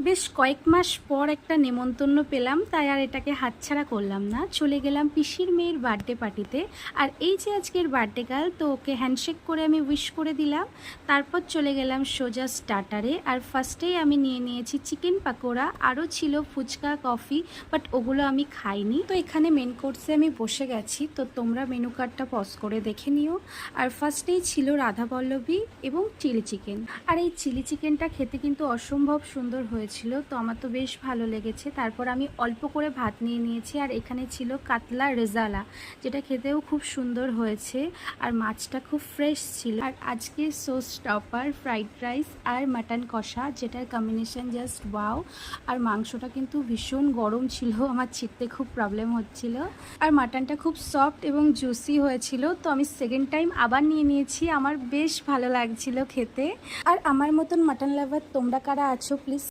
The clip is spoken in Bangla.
বেশ কয়েক মাস পর একটা নেমন্তন্ন পেলাম, তাই আর এটাকে হাতছাড়া করলাম না। চলে গেলাম পিসির মেয়ের বার্থডে পার্টিতে। আর এই যে আজকের বার্থডে গার্ল, তো ওকে হ্যান্ডশেক করে আমি উইশ করে দিলাম। তারপর চলে গেলাম সোজা স্টার্টারে। আর ফার্স্টেই আমি নিয়ে নিয়েছি চিকেন পাকোড়া, আরও ছিল ফুচকা, কফি, বাট ওগুলো আমি খাইনি। তো এখানে মেন কোর্সে আমি বসে গেছি, তো তোমরা মেনু কার্ডটা পজ করে দেখে নিও। আর ফার্স্টেই ছিল রাধাবল্লভী এবং চিলি চিকেন। আর এই চিলি চিকেনটা খেতে কিন্তু অসম্ভব সুন্দর হয়েছিল, তো আমার তো বেশ ভালো লেগেছে। তারপর আমি অল্প করে ভাত নিয়ে নিয়েছি। আর এখানে ছিল কাতলা রেজালা, যেটা খেতেও খুব সুন্দর হয়েছে। আর মাছটা খুব ফ্রেশ ছিল। আর আজকে সোস টপার, ফ্রাইড রাইস আর মাটন কষা, যেটার কম্বিনেশন জাস্ট ওয়াও। আর মাংসটা কিন্তু ভীষণ গরম ছিল, আমার ছিটতে খুব প্রবলেম হচ্ছিল। আর মাটনটা খুব সফট এবং জুসি হয়েছিল, তো আমি সেকেন্ড টাইম আবার নিয়ে নিয়েছি। আমার বেশ ভালো লাগছিল খেতে। আর আমার মতন মাটন লাভার তোমরা কারা আছো প্লিজ